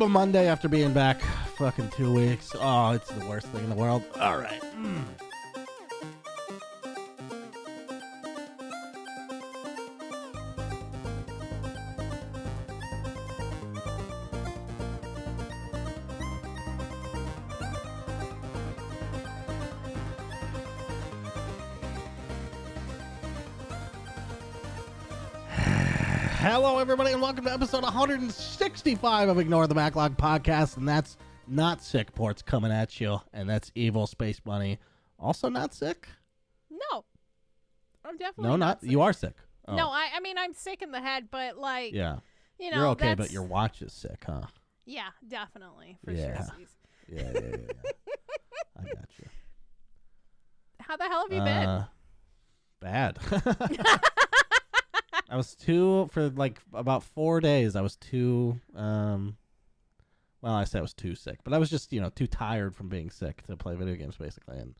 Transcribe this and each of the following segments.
Monday after being back fucking 2 weeks. Oh, it's the worst thing in the world. All right. Hello, everybody, and welcome to episode 165 of Ignore the Backlog podcast. And that's not sick, Portz, coming at you. And that's Evil Space Bunny. Also not sick? No. I'm definitely not sick. You are sick. Oh. No, I mean, I'm sick in the head, but like, yeah. You know, you're okay, but your watch is sick, huh? Yeah, definitely. For yeah. sure. Yeah. I got you. How the hell have you been? Bad. I was for like about 4 days. I was well, I said I was too sick, but I was just, too tired from being sick to play video games basically and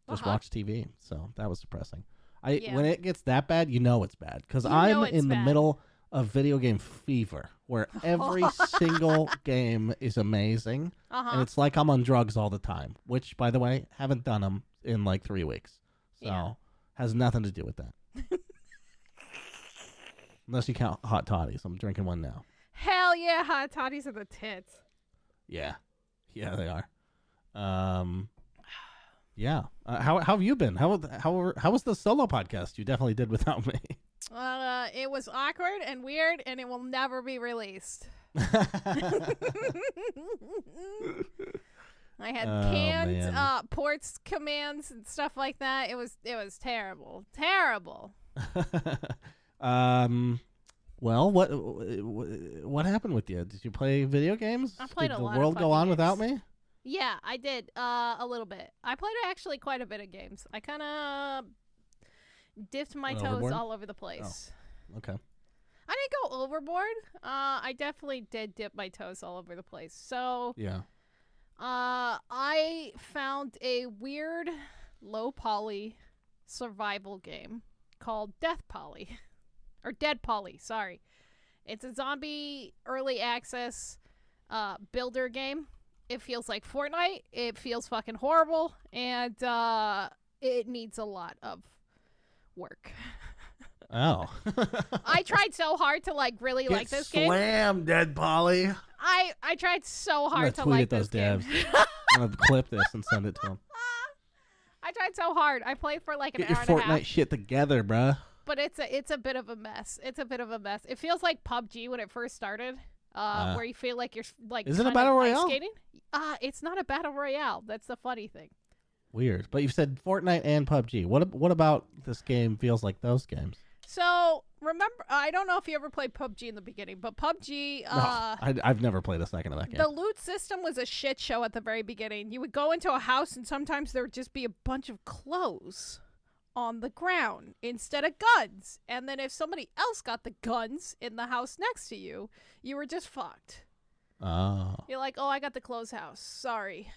just watch TV. So that was depressing. When it gets that bad, it's bad because I'm in the middle of video game fever where every single game is amazing. And it's like I'm on drugs all the time, which, by the way, haven't done them in like 3 weeks. So has nothing to do with that. Unless you count hot toddies. I'm drinking one now. Hell yeah, hot toddies are the tits. Yeah. Yeah, they are. Yeah. How have you been? How was the solo podcast you definitely did without me? It was awkward and weird, and it will never be released. I had canned ports commands and stuff like that. It was terrible. Terrible. Well, what happened with you? Did you play video games? I played Did a lot the world of go on games. without me? Yeah, I did a little bit. I played actually quite a bit of games. I kind of dipped my toes overboard? all over the place. Oh, okay. I didn't go overboard. I definitely did dip my toes all over the place. So yeah. I found a weird low poly survival game called Death Poly. Or Dead Poly, sorry. It's a zombie early access builder game. It feels like Fortnite. It feels fucking horrible. And it needs a lot of work. Oh. I tried so hard to really like this game. Slam, Dead Poly. I tried so hard to like this game. I'm going to clip this and send it to him. I tried so hard. I played for like an Get hour your and a half. Fortnite shit together, bruh. But it's a bit of a mess. It's a bit of a mess. It feels like PUBG when it first started, where you feel like you're like. Is it a battle royale? Skating. It's not a battle royale. That's the funny thing. Weird, but you said Fortnite and PUBG. What about this game feels like those games? So remember, I don't know if you ever played PUBG in the beginning, but PUBG. No, I've never played a second of that game. The loot system was a shit show at the very beginning. You would go into a house, and sometimes there would just be a bunch of clothes on the ground instead of guns. And then if somebody else got the guns in the house next to you, you were just fucked. Oh. You're like, oh, I got the clothes house. Sorry.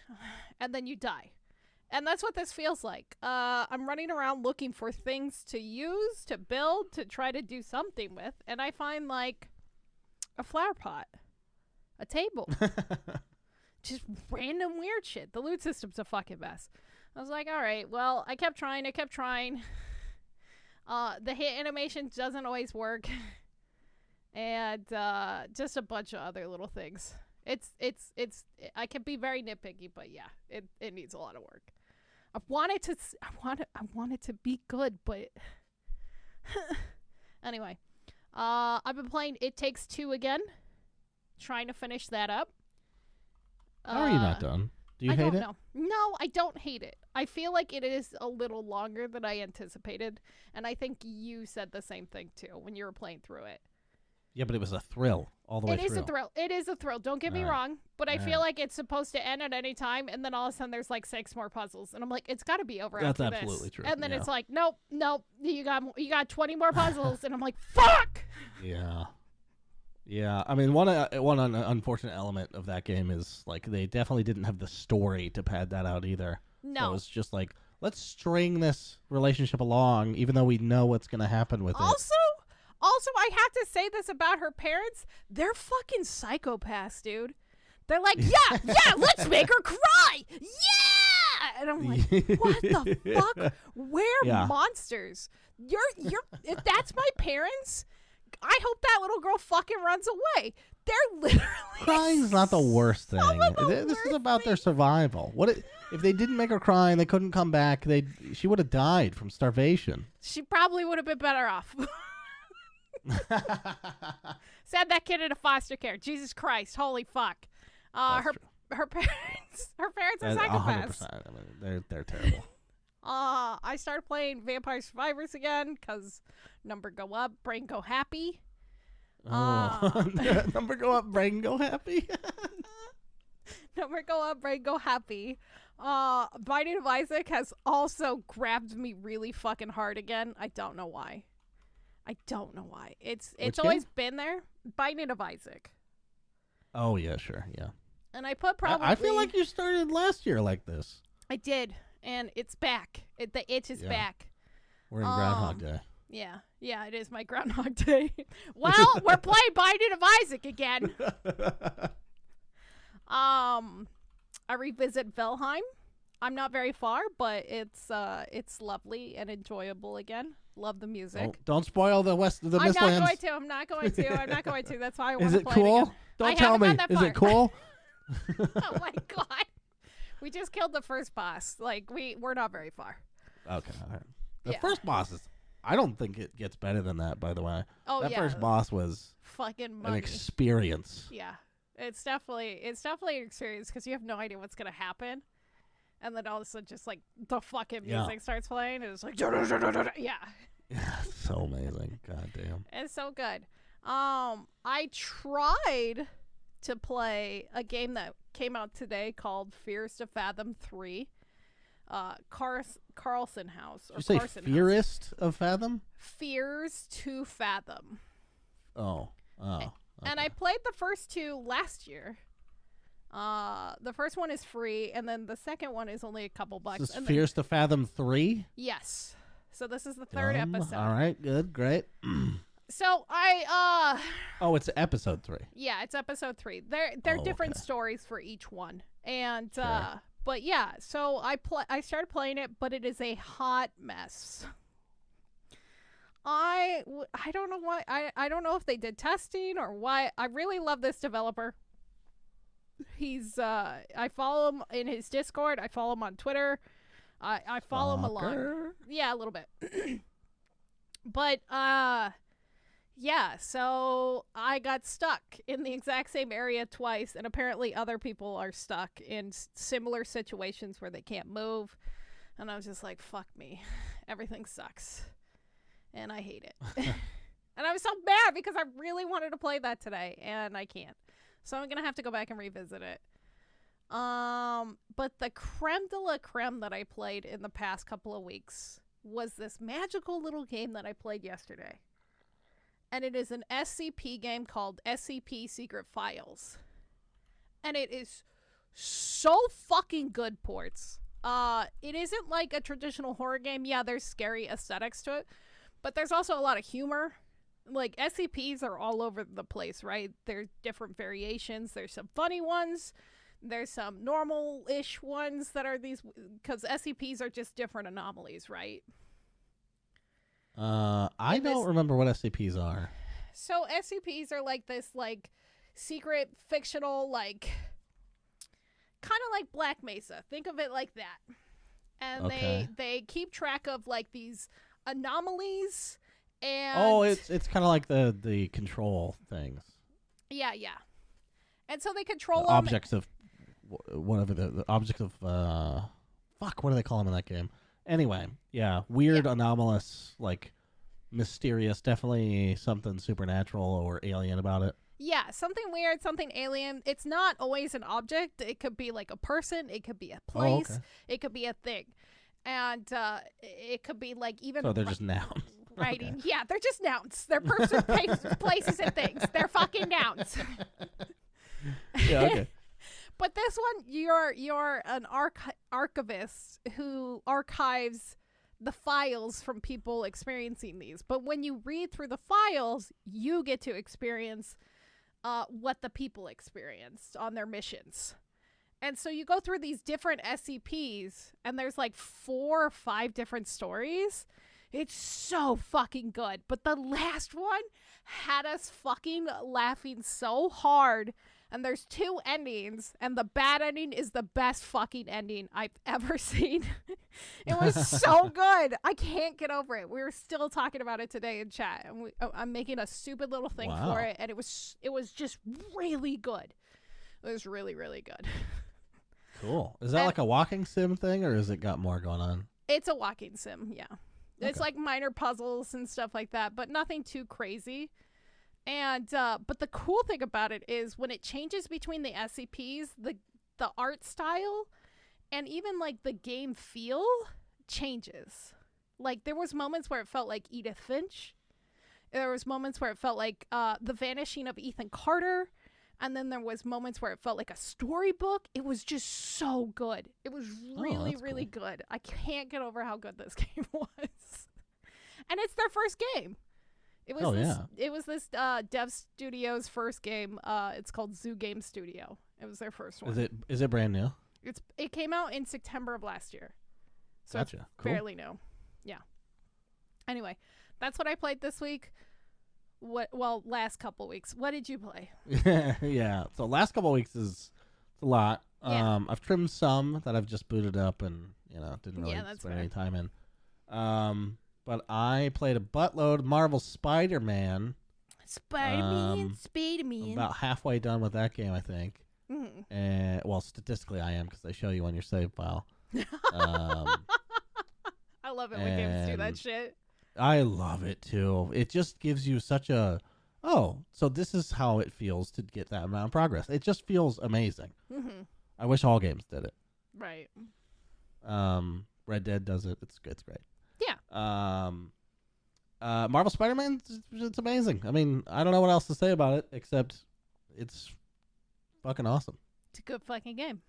And then you die. And that's what this feels like. I'm running around looking for things to use, to build, to try to do something with. And I find like a flower pot, a table, just random weird shit. The loot system's a fucking mess. I was like, all right, well, I kept trying. The hit animation doesn't always work. And just a bunch of other little things. I can be very nitpicky, but yeah, it needs a lot of work. I want it to be good, but anyway, I've been playing It Takes Two again, trying to finish that up. How are you not done? Do you hate it? Know. No, I don't hate it. I feel like it is a little longer than I anticipated, and I think you said the same thing too when you were playing through it. Yeah, but it was a thrill all the way through. It is a thrill. It is a thrill. Don't get me wrong, but I feel like it's supposed to end at any time, and then all of a sudden there's like 6 more puzzles, and I'm like, it's got to be over after this. That's absolutely true. And then it's like, nope, you got 20 more puzzles, and I'm like, fuck. Yeah. Yeah, I mean, one unfortunate element of that game is like they definitely didn't have the story to pad that out either. No, so it's just like, let's string this relationship along, even though we know what's going to happen with it. Also, I have to say this about her parents, they're fucking psychopaths, dude. They're like, yeah, let's make her cry. Yeah! And I'm like, what the fuck? We're monsters. You're if that's my parents, I hope that little girl fucking runs away. They're literally crying's not the worst thing. This is about their survival. What if they didn't make her cry and they couldn't come back? She would have died from starvation. She probably would have been better off. Send that kid into foster care. Jesus Christ, holy fuck. Her parents are psychopaths. 100%. I mean, they're terrible. I started playing Vampire Survivors again because number go up, brain go happy. Number go up, brain go happy. Number go up, brain go happy. Binding of Isaac has also grabbed me really fucking hard again. I don't know why. It's always been there. Binding of Isaac. Oh yeah, sure, yeah. And I put probably. I feel like you started last year like this. I did, and it's back. The itch is back. We're in Groundhog Day. Yeah, it is my Groundhog Day. Well, we're playing Binding of Isaac again. I revisit Valheim. I'm not very far, but it's lovely and enjoyable again. Love the music. Don't spoil the Mistlands. I'm not going to. That's why I want to play cool? it again. Don't tell me. Is it cool? Oh my god. We just killed the first boss. Like we're not very far. Okay. All right. The first boss is I don't think it gets better than that, by the way. Oh, that first boss was fucking an experience. Yeah. It's definitely an experience because you have no idea what's going to happen. And then all of a sudden just like the fucking music starts playing and it's like yeah. It's so amazing. God damn. It's so good. I tried to play a game that came out today called Fears to Fathom 3. Carlson House. Did you say Fearist of Fathom? Fears to Fathom. Oh. Okay. And I played the first two last year. The first one is free, and then the second one is only a couple bucks. This is Fears to Fathom 3? Yes. So this is the third episode. All right, good, great. So I Oh, it's episode 3. Yeah, it's episode 3. They're different stories for each one. And sure. But yeah, so I started playing it, but it is a hot mess. I don't know why. I don't know if they did testing or why. I really love this developer. He's I follow him in his Discord. I follow him on Twitter. I follow him a lot. Yeah, a little bit. But yeah, so I got stuck in the exact same area twice, and apparently other people are stuck in similar situations where they can't move. And I was just like, fuck me. Everything sucks. And I hate it. And I was so mad because I really wanted to play that today, and I can't. So I'm going to have to go back and revisit it. But the creme de la creme that I played in the past couple of weeks was this magical little game that I played yesterday. And it is an SCP game called SCP Secret Files. And it is so fucking good, Portz. It isn't like a traditional horror game. Yeah, there's scary aesthetics to it. But there's also a lot of humor. Like, SCPs are all over the place, right? There's different variations. There's some funny ones. There's some normal-ish ones that are these... Because SCPs are just different anomalies, right? I don't remember what SCPs are. So SCPs are like this, like, secret, fictional, like... Kind of like Black Mesa. Think of it like that. And they keep track of, like, these anomalies... And it's kind of like the control things. Yeah. And so they control the objects of whatever the object of fuck, what do they call them in that game? Anyway, yeah, weird, anomalous, like mysterious, definitely something supernatural or alien about it. Yeah, something weird, something alien. It's not always an object. It could be like a person, it could be a place, it could be a thing. And it could be like even so they're just nouns. Writing. Okay. Yeah, they're just nouns. They're person, places, and things. They're fucking nouns. Yeah, okay. But this one, you're an archivist who archives the files from people experiencing these. But when you read through the files, you get to experience what the people experienced on their missions. And so you go through these different SCPs, and there's like 4 or 5 different stories. It's so fucking good. But the last one had us fucking laughing so hard. And there's 2 endings, and the bad ending is the best fucking ending I've ever seen. It was so good. I can't get over it. We were still talking about it today in chat, and I'm making a stupid little thing for it, and it was just really good. It was really, really good. Cool. Is that like a walking sim thing, or has it got more going on? It's a walking sim, yeah. Okay. It's like minor puzzles and stuff like that, but nothing too crazy. And but the cool thing about it is when it changes between the SCPs, the art style and even like the game feel changes. Like there was moments where it felt like Edith Finch. There was moments where it felt like the vanishing of Ethan Carter. And then there was moments where it felt like a storybook. It was just so good. It was really, really good. I can't get over how good this game was. And it's their first game. It was this dev studio's first game. It's called Zoo Game Studio. It was their first one. Is it brand new? It came out in September of last year. So gotcha. It's fairly new. Yeah. Anyway, that's what I played this week. Last couple weeks. What did you play? Yeah. So last couple weeks is a lot. Yeah. I've trimmed some that I've just booted up and didn't really spend any time in. But I played a buttload of Marvel Spiderman. Spiderman. About halfway done with that game, I think. Mm-hmm. And well, statistically, I am because they show you on your save file. I love it when games do that shit. I love it too. It just gives you such a so this is how it feels to get that amount of progress. It just feels amazing. Mm-hmm. I wish all games did it. Right. Red Dead does it. It's great. Yeah. Marvel Spider-Man, it's amazing. I mean, I don't know what else to say about it except it's fucking awesome. It's a good fucking game.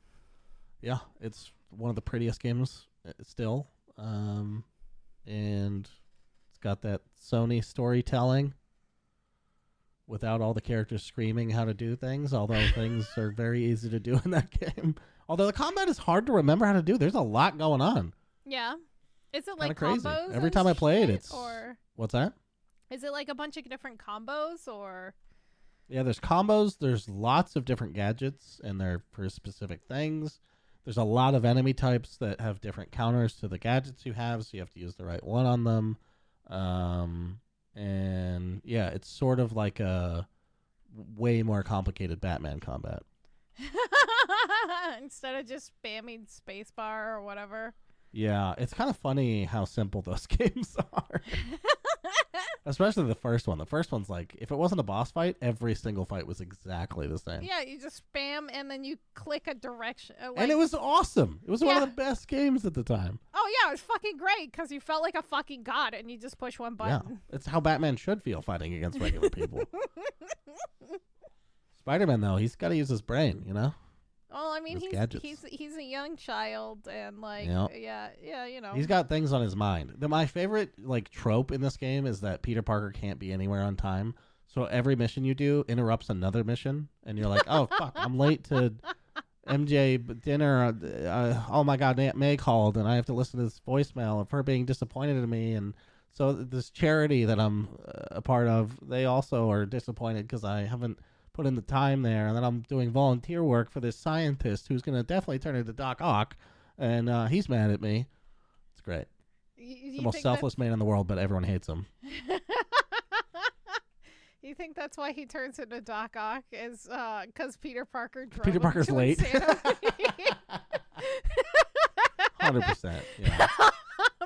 Yeah, it's one of the prettiest games still. And it's got that Sony storytelling without all the characters screaming how to do things, although things are very easy to do in that game. Although the combat is hard to remember how to do. There's a lot going on. Yeah. Is it like crazy. combos? Every time I play it, it's... Or What's that? is it like a bunch of different combos or... Yeah, there's combos. There's lots of different gadgets, and they're for specific things. There's a lot of enemy types that have different counters to the gadgets you have, so you have to use the right one on them. And yeah, it's sort of like a way more complicated Batman combat. Instead of just spamming spacebar or whatever. Yeah, it's kind of funny how simple those games are. Especially the first one. The first one's like, if it wasn't a boss fight, every single fight was exactly the same. Yeah, you just spam and then you click a direction. And it was awesome. It was one of the best games at the time. Oh, yeah, it was fucking great because you felt like a fucking god and you just push one button. Yeah, it's how Batman should feel fighting against regular people. Spider-Man, though, he's got to use his brain, you know? Well, I mean, he's a young child, and like, yeah, you know, he's got things on his mind. My favorite like trope in this game is that Peter Parker can't be anywhere on time, so every mission you do interrupts another mission, and you're like, oh fuck, I'm late to MJ dinner. Oh my god, Aunt May called, and I have to listen to this voicemail of her being disappointed in me, and so this charity that I'm a part of, they also are disappointed because I haven't put in the time there, and then I'm doing volunteer work for this scientist who's going to definitely turn into Doc Ock, and he's mad at me. It's great. The most selfless man in the world, but everyone hates him. You think that's why he turns into Doc Ock is because Peter Parker drove Peter Parker's late. 100%. Yeah.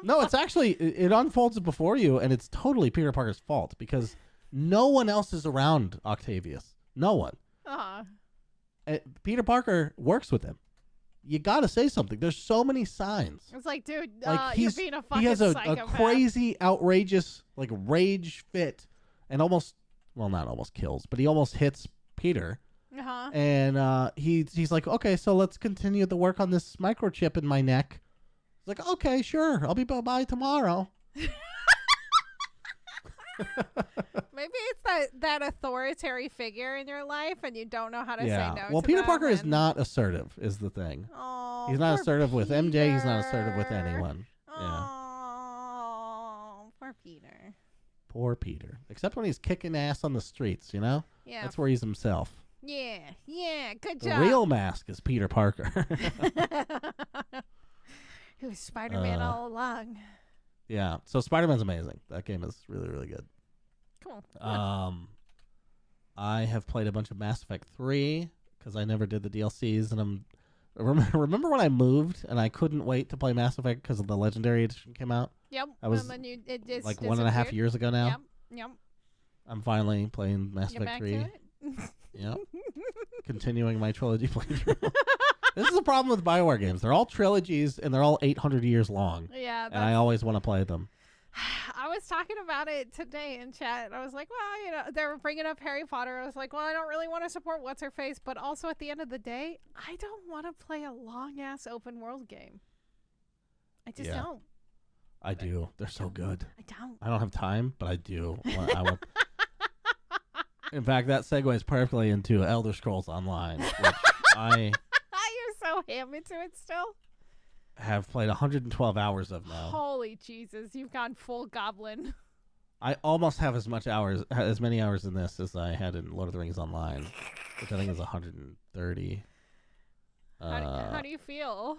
No, it's actually, it unfolds before you, and it's totally Peter Parker's fault because no one else is around Octavius. No one. Peter Parker works with him. You got to say something. There's so many signs. It's like, dude, you're being a fucking he has a crazy, outrageous, like rage fit, and not almost kills, but he almost hits Peter. And he's like, okay, so let's continue the work on this microchip in my neck. It's like, okay, sure, I'll be by tomorrow. Maybe it's that authoritative figure in your life, and you don't know how to say no. Well, to Peter them Parker is and- not assertive. Is the thing. Oh, He's not poor assertive with MJ. He's not Peter. assertive with anyone. Yeah. Oh, poor Peter. Poor Peter. Except when he's kicking ass on the streets, you know? Yeah. That's where he's himself. Yeah. Good The job. real mask is Peter Parker. He was Spider-Man all along. Yeah. So Spider-Man's amazing. That game is really, really good. Cool. I have played a bunch of Mass Effect 3 because I never did the DLCs, and remember when I moved and I couldn't wait to play Mass Effect because the Legendary Edition came out? Yep. I was and then it just like 1.5 years ago now. Yep. I'm finally playing Mass Get Effect back 3. to it. Yep. Continuing my trilogy playthrough. This is the problem with BioWare games. They're all trilogies and they're all 800 years long. Yeah. And I always want to play them. I was talking about it today in chat. I was like, well, they were bringing up Harry Potter. I was like, well, I don't really want to support What's-Her-Face, but also at the end of the day, I don't want to play a long-ass open-world game. I just don't. I do. They're so good. I don't. I don't have time, but I do. In fact, that segues perfectly into Elder Scrolls Online, which I You're so ham into it still? have played 112 hours of now. Holy Jesus, you've gone full goblin. I almost have as many hours in this as I had in Lord of the Rings Online, which I think is 130. How do you feel?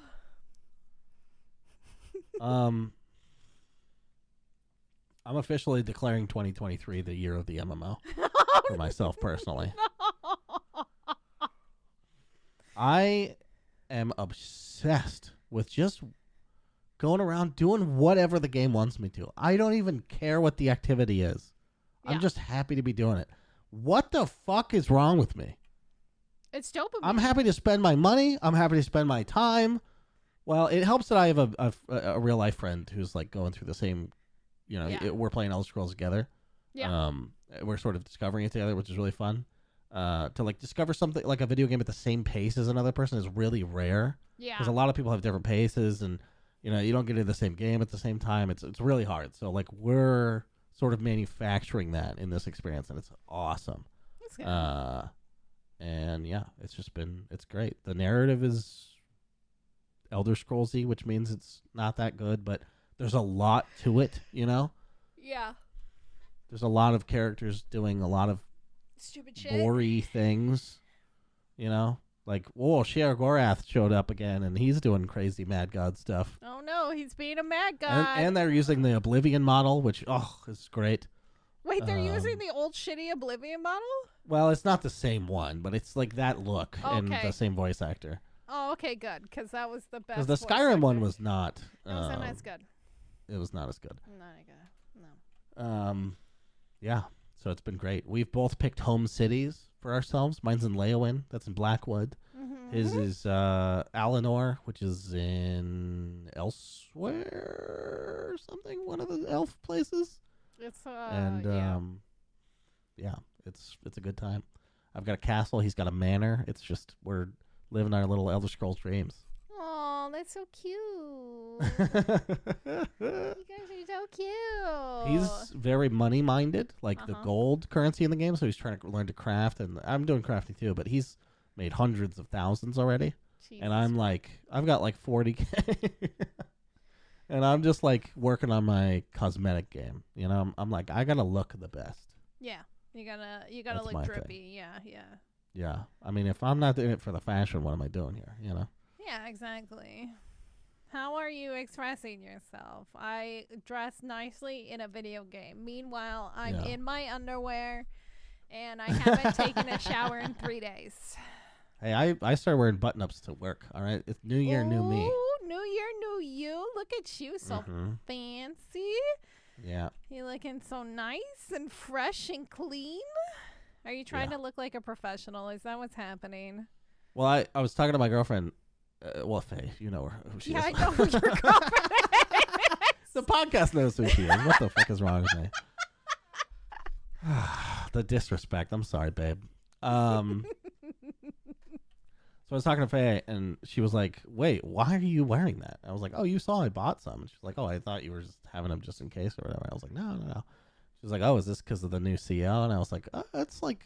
I'm officially declaring 2023 the year of the MMO for myself personally. I am obsessed with just going around doing whatever the game wants me to. I don't even care what the activity is. I'm just happy to be doing it. What the fuck is wrong with me? It's dopamine. I'm happy to spend my money. I'm happy to spend my time. Well, it helps that I have a real life friend who's like going through the same, we're playing Elder Scrolls together. Yeah. We're sort of discovering it together, which is really fun. To like discover something like a video game at the same pace as another person is really rare. Yeah. Because a lot of people have different paces, and you don't get into the same game at the same time. It's really hard. So like we're sort of manufacturing that in this experience, and it's awesome. That's good. And yeah, it's great. The narrative is Elder Scrollsy, which means it's not that good, but there's a lot to it. Yeah. There's a lot of characters doing a lot of Stupid shit. gory things. Like, whoa, Sheer Gorath showed up again, and he's doing crazy Mad God stuff. Oh no, he's being a mad god. And they're using the Oblivion model, which, is great. Wait, they're using the old shitty Oblivion model? Well, it's not the same one, but it's like that look and Okay. the same voice actor. Oh, okay, good, because that was the best. Because the voice Skyrim one actor. was not. It wasn't as good. It was not as good. Not good. No. Yeah. So it's been great. We've both picked home cities for ourselves. Mine's in Leowin. That's in Blackwood. Mm-hmm. His is Alinor, which is in Elsewhere or something. One of the elf places. It's yeah, it's a good time. I've got a castle. He's got a manor. It's just we're living our little Elder Scrolls dreams. Oh, that's so cute. You guys are so cute. He's very money minded, like the gold currency in the game. So he's trying to learn to craft, and I'm doing crafting too. But he's made hundreds of thousands already, Jesus. and I'm like, I've got like 40K, and I'm just like working on my cosmetic game. I'm like, I gotta look the best. Yeah, you gotta That's look my drippy. Yeah. Yeah, I mean, if I'm not doing it for the fashion, what am I doing here? Yeah, exactly. How are you expressing yourself? I dress nicely in a video game. Meanwhile, I'm in my underwear, and I haven't taken a shower in 3 days. Hey, I started wearing button-ups to work, all right? It's new year, new me. New year, new you. Look at you, so fancy. Yeah. You looking so nice and fresh and clean. Are you trying to look like a professional? Is that what's happening? Well, I was talking to my girlfriend. Faye, you know who she is. I know who your girlfriend is. The podcast knows who she is. What the fuck is wrong with me? The disrespect. I'm sorry, babe. So I was talking to Faye, and she was like, "Wait, why are you wearing that?" I was like, "Oh, you saw I bought some." And she's like, "Oh, I thought you were just having them just in case or whatever." I was like, "No, no, no." She was like, "Oh, is this because of the new CO?" And I was like, "It's like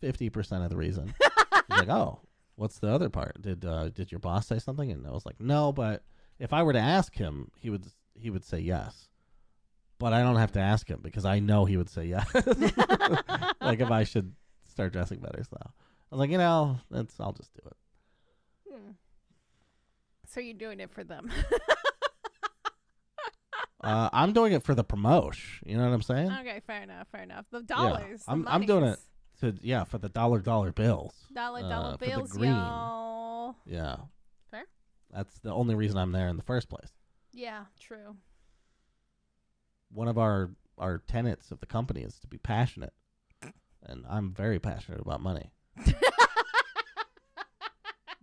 50% of the reason." She's like, "Oh, what's the other part? Did your boss say something?" And I was like, "No, but if I were to ask him, he would say yes. But I don't have to ask him because I know he would say yes. Like if I should start dressing better." So I was like, I'll just do it. So you're doing it for them. I'm doing it for the promotion. You know what I'm saying? Okay, fair enough. The dollars. Yeah, I'm doing it for the dollar bills. Dollar for bills, the green. y'all. Yeah. Fair. That's the only reason I'm there in the first place. Yeah, true. One of our tenets of the company is to be passionate, and I'm very passionate about money.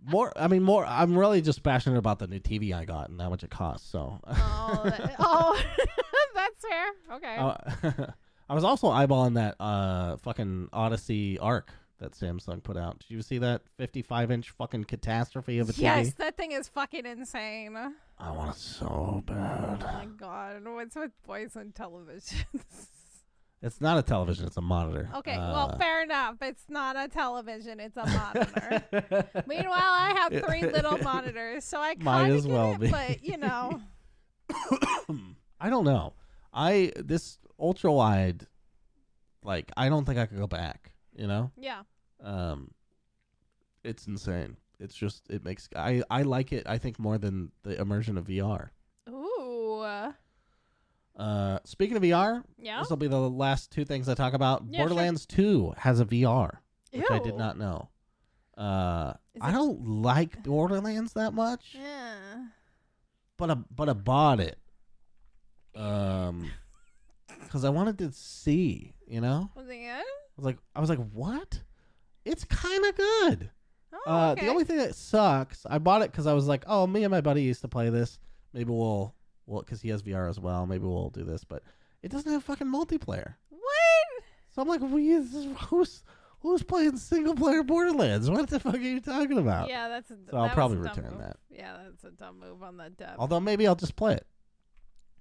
I'm really just passionate about the new TV I got and how much it costs. So. Oh, that's fair. Okay. I was also eyeballing that fucking Odyssey Arc that Samsung put out. Did you see that 55-inch fucking catastrophe of a TV? Yes, that thing is fucking insane. I want it so bad. Oh my god, what's with boys and televisions? It's not a television, it's a monitor. Okay, well, fair enough. It's not a television, it's a monitor. Meanwhile, I have 3 little monitors, so I kind of get it, but, I don't know. This ultra-wide, like, I don't think I could go back, Yeah. It's insane. It's just, it makes, I like it, I think, more than the immersion of VR. Ooh. Speaking of VR, yeah? this will be the last 2 things I talk about. Yeah, Borderlands 2 has a VR, which I did Ew. not know. I don't like Borderlands that much. Yeah. But I bought it. Because I wanted to see, Was it good? I was like, what? It's kind of good. Oh, okay. The only thing that sucks, I bought it because I was like, oh, me and my buddy used to play this. Maybe we'll, because he has VR as well. Maybe we'll do this, but it doesn't have fucking multiplayer. What? So I'm like, who's playing single player Borderlands? What the fuck are you talking about? Yeah, that's. So I'll probably return that. Yeah, that's a dumb move on the dev. Although maybe I'll just play it.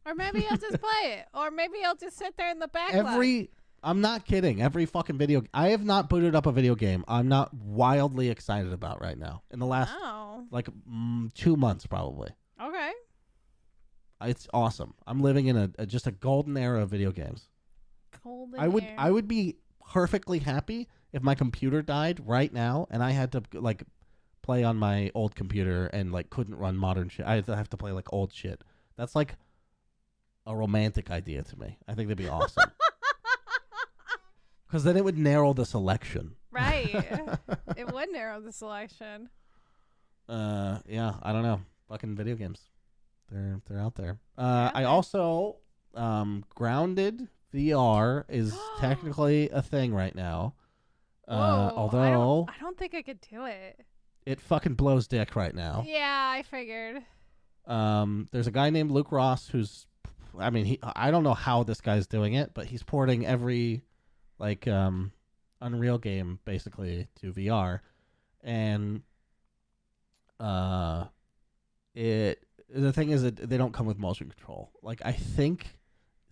Or maybe I'll just play it. Or maybe I'll just sit there in the backlog. I'm not kidding. Every fucking I have not booted up a video game I'm not wildly excited about right now. In the last, 2 months probably. Okay. It's awesome. I'm living in just a golden era of video games. I would be perfectly happy if my computer died right now and I had to play on my old computer and couldn't run modern shit. I have to play old shit. That's a romantic idea to me. I think that'd be awesome. Because then it would narrow the selection. Right. It would narrow the selection. Yeah, I don't know. Fucking video games. They're out there. I also Grounded VR is technically a thing right now. Whoa, Although I don't think I could do it. It fucking blows dick right now. Yeah, I figured. There's a guy named Luke Ross who's, I don't know how this guy's doing it, but he's porting every Unreal game basically to VR, and the thing is that they don't come with motion control. I think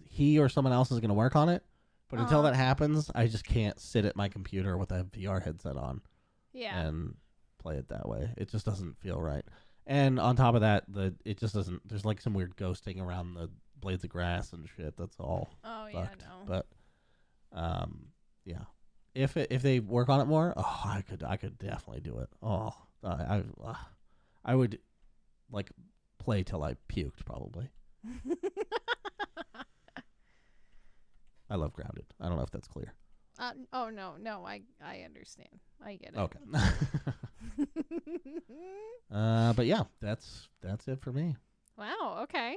he or someone else is going to work on it, but until that happens, I just can't sit at my computer with a VR headset on and play it that way. It just doesn't feel right. And on top of that, it just doesn't. There's some weird ghosting around the blades of grass and shit. That's all. Oh fucked. yeah, no. But yeah. If they work on it more, I could definitely do it. Oh, I would play till I puked probably. I love Grounded. I don't know if that's clear. Oh no, I understand. I get it. Okay. But yeah, that's it for me. Wow. Okay.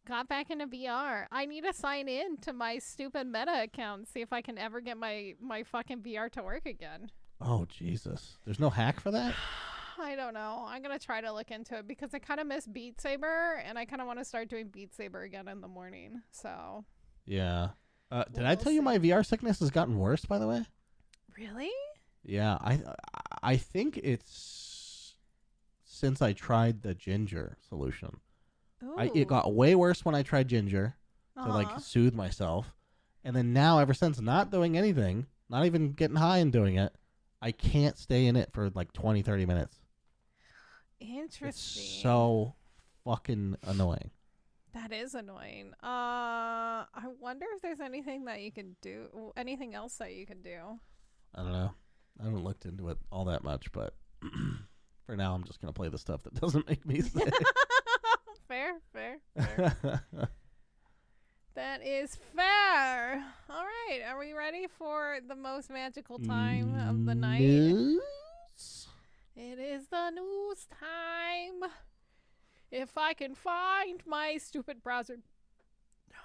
Got back into VR. I need to sign in to my stupid Meta account and see if I can ever get my fucking VR to work again. Oh, Jesus. There's no hack for that? I don't know. I'm going to try to look into it because I kind of miss Beat Saber and I kind of want to start doing Beat Saber again in the morning. So. Yeah. Did I tell you my VR sickness has gotten worse, by the way? Really? Yeah. I think it's since I tried the ginger solution. It got way worse when I tried ginger to like soothe myself. And then now, ever since not doing anything, not even getting high and doing it, I can't stay in it for like 20, 30 minutes. Interesting. It's so fucking annoying. That is annoying. I wonder if there's anything that you can do, anything else that you can do. I don't know. I haven't looked into it all that much, but for now, I'm just going to play the stuff that doesn't make me sick. Fair. That is fair. All right. Are we ready for the most magical time of the night? News? It is the news time. If I can find my stupid browser.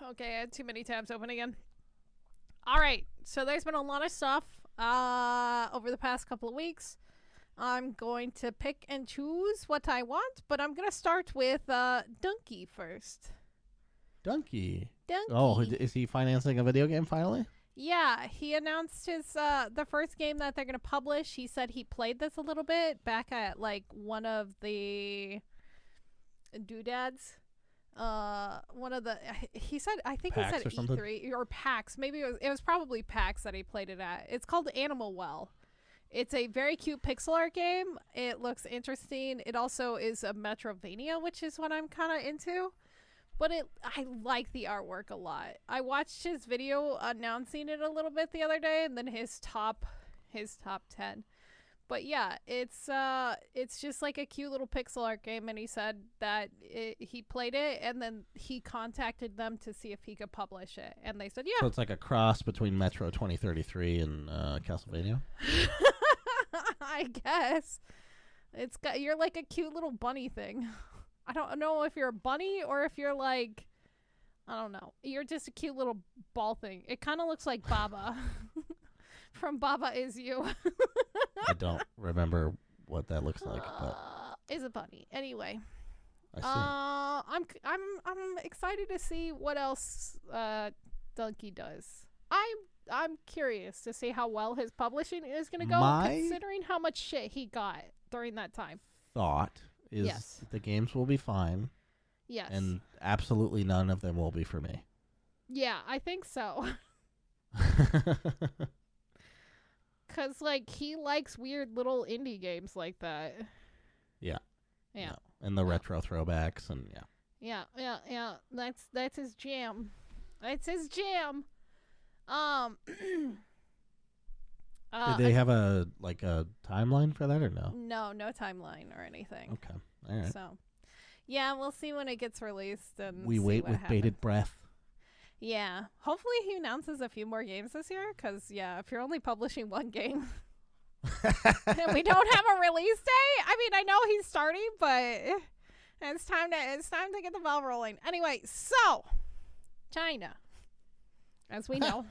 Okay, I had too many tabs open again. All right. So there's been a lot of stuff over the past couple of weeks. I'm going to pick and choose what I want, but I'm going to start with Donkey first. Donkey. Donkey. Oh, is he financing a video game finally? Yeah, he announced his the first game that they're going to publish. He said he played this a little bit back at like one of the doodads. One of the he said PAX he said E3 or PAX. Maybe it was probably PAX that he played it at. It's called Animal Well. It's a very cute pixel art game. It looks interesting. It also is a Metrovania, which is what I'm kind of into. But I like the artwork a lot. I watched his video announcing it a little bit the other day, and then his top 10. But yeah, it's just like a cute little pixel art game, and he said that he played it, and then he contacted them to see if he could publish it, and they said yeah. So it's like a cross between Metro 2033 and Castlevania. I guess you're like a cute little bunny thing. I don't know if you're a bunny or if you're like, I don't know. You're just a cute little ball thing. It kind of looks like Baba from Baba Is You. I don't remember what that looks like, but is a bunny. Anyway, I see. I'm excited to see what else Donkey does. I'm curious to see how well his publishing is going to go, considering how much shit he got during that time. Thought is the games will be fine. Yes. And absolutely none of them will be for me. Yeah, I think so. Because, like, he likes weird little indie games like that. Yeah. Yeah. And the retro throwbacks and Yeah. That's his jam. That's his jam. Did they have a timeline for that or no? No timeline or anything. Okay. All right. So, yeah, we'll see when it gets released and we wait with bated breath. Yeah. Hopefully he announces a few more games this year because, yeah, if you're only publishing one game and we don't have a release date, I mean, I know he's starting, but it's time to get the ball rolling. Anyway, so China, as we know.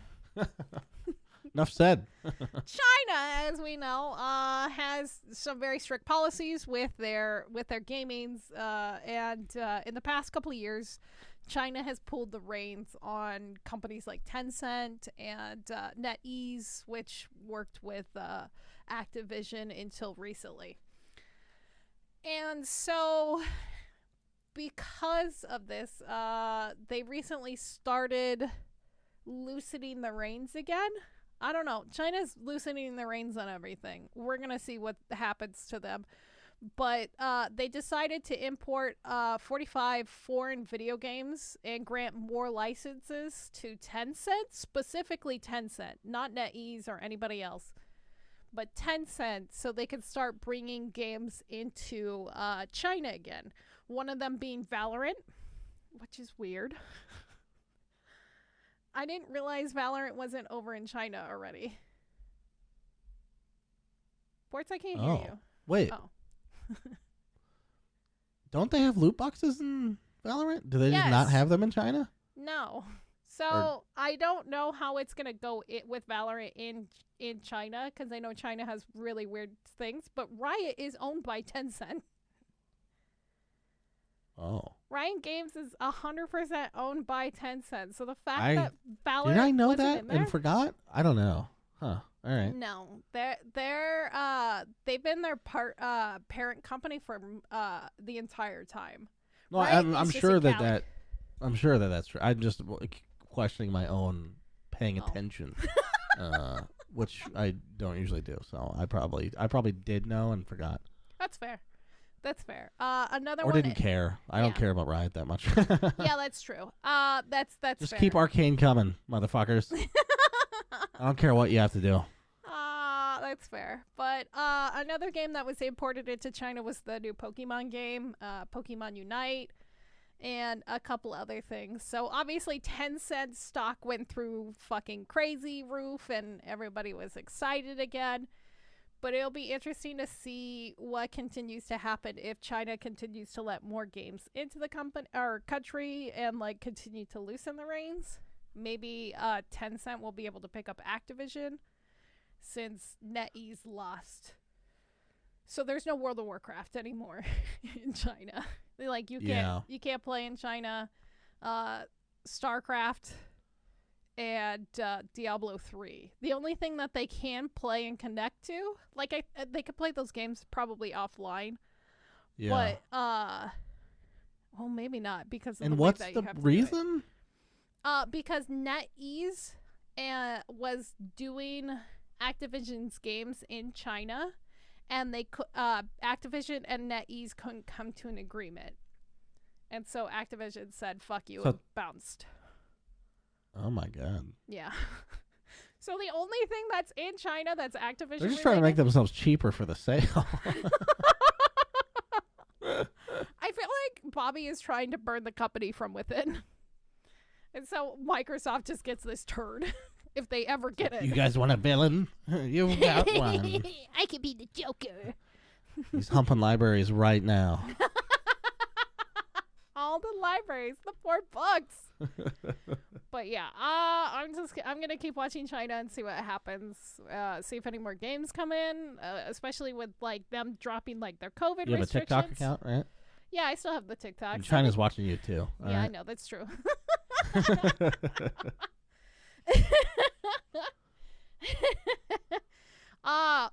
Enough said. China, as we know, has some very strict policies with their gamings, and in the past couple of years, China has pulled the reins on companies like Tencent and NetEase, which worked with Activision until recently. And so, because of this, they recently started loosening the reins again. I don't know. China's loosening the reins on everything. We're going to see what happens to them. But they decided to import 45 foreign video games and grant more licenses to Tencent, specifically Tencent, not NetEase or anybody else, but Tencent, so they can start bringing games into China again. One of them being Valorant, which is weird. I didn't realize Valorant wasn't over in China already. Portz, I can't hear you. Wait. Oh. Don't they have loot boxes in Valorant? Do they just not have them in China? No. So I don't know how it's going to go with Valorant in China, because I know China has really weird things, but Riot is owned by Tencent. Oh. Riot Games is 100% owned by Tencent. So the fact that Valorant did I know wasn't that in there, and forgot? I don't know. Huh. All right. No, they've been their parent company for the entire time. No, right? I'm It's just sure in that Cali. I'm sure that that's true. I'm just questioning my own paying Oh. attention, which I don't usually do. So I probably did know and forgot, That's fair. That's fair. Another or one. didn't care. I don't yeah. care about Riot that much. Yeah, that's true. That's Just fair. keep Arcane coming, motherfuckers. I don't care what you have to do. That's fair. But another game that was imported into China was the new Pokemon game, Pokemon Unite, and a couple other things. So obviously Tencent stock went through fucking crazy roof and everybody was excited again. But it'll be interesting to see what continues to happen if China continues to let more games into the country and like continue to loosen the reins. Maybe Tencent will be able to pick up Activision since NetEase lost. So there's no World of Warcraft anymore in China. Like you can't play in China. StarCraft and Diablo 3. The only thing that they can play and connect to, like they could play those games probably offline. Yeah. But well, maybe not because of And the way what's that the you have to reason? do it. Because NetEase was doing Activision's games in China, and they Activision and NetEase couldn't come to an agreement, and so Activision said "fuck you" and bounced. Oh my god. Yeah. So the only thing that's in China that's Activision They're just trying to make themselves cheaper for the sale. I feel like Bobby is trying to burn the company from within. And so Microsoft just gets this turd if they ever get it. You guys want a villain? You've got one. I could be the Joker. He's humping libraries right now. All the libraries, the 4 books. But yeah, I'm gonna keep watching China and see what happens. See if any more games come in, especially with like them dropping like their COVID You have a restrictions. TikTok account, right? Yeah, I still have the TikTok. And China's watching you too. Yeah, right? I know that's true.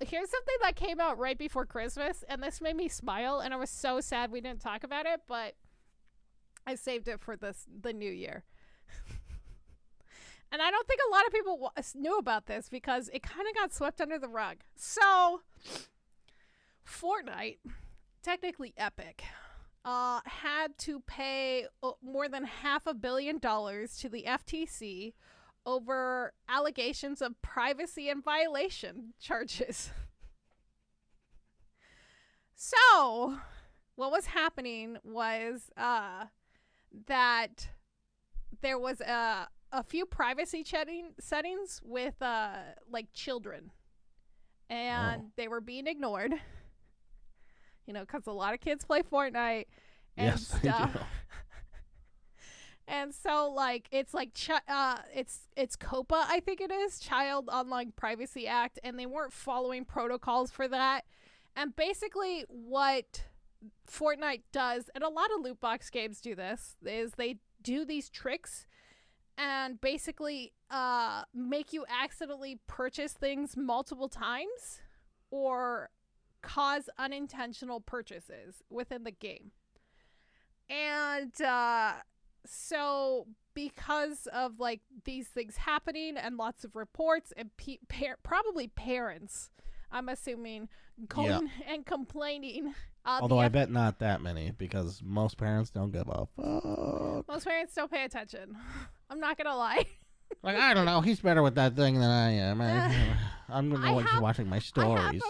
Here's something that came out right before Christmas, and this made me smile, and I was so sad we didn't talk about it, but I saved it for the new year. And I don't think a lot of people knew about this because it kind of got swept under the rug. So, Fortnite, technically Epic, had to pay more than $500 million to the FTC over allegations of privacy and violation charges. So, what was happening was that there was a few privacy settings with like children, and they were being ignored. You know, because a lot of kids play Fortnite and stuff. They do. And so, like, it's like it's COPA, I think it is, Child Online Privacy Act, and they weren't following protocols for that. And basically, what Fortnite does, and a lot of loot box games do this, is they do these tricks and basically make you accidentally purchase things multiple times or cause unintentional purchases within the game. And so because of like these things happening and lots of reports and probably parents, I'm assuming, going and complaining. Although I bet not that many, because most parents don't give a fuck. Most parents don't pay attention. I'm not gonna lie. Like, I don't know, he's better with that thing than I am. I'm gonna know when she's watching my stories.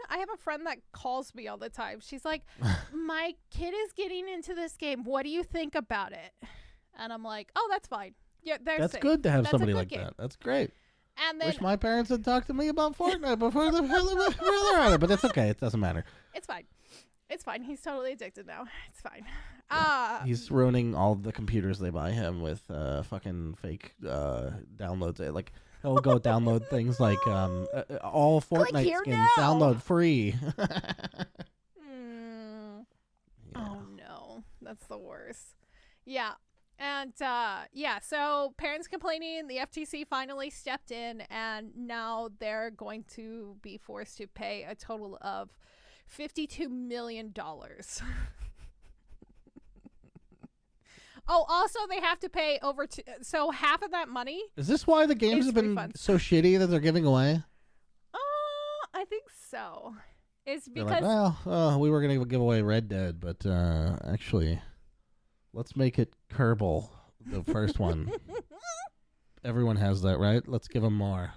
I have a friend that calls me all the time. She's like, my kid is getting into this game. What do you think about it? And I'm like, oh, that's fine. Yeah, that's good to have somebody like that. That's great. And then, wish my parents had talked to me about Fortnite before they're on it, but that's okay. It doesn't matter. It's fine. It's fine. He's totally addicted now. It's fine. Yeah. He's ruining all the computers they buy him with fucking fake downloads. Like, he'll go download things like all Fortnite skins download free. Oh no, that's the worst. Yeah, And yeah, so parents complaining, the FTC finally stepped in, and now they're going to be forced to pay a total of $52 million. Oh, also they have to pay over so half of that money. Is this why the games have been so shitty that they're giving away? I think so. It's They're because like, well, we were gonna give away Red Dead, but actually, let's make it Kerbal, the first one. Everyone has that, right? Let's give them more.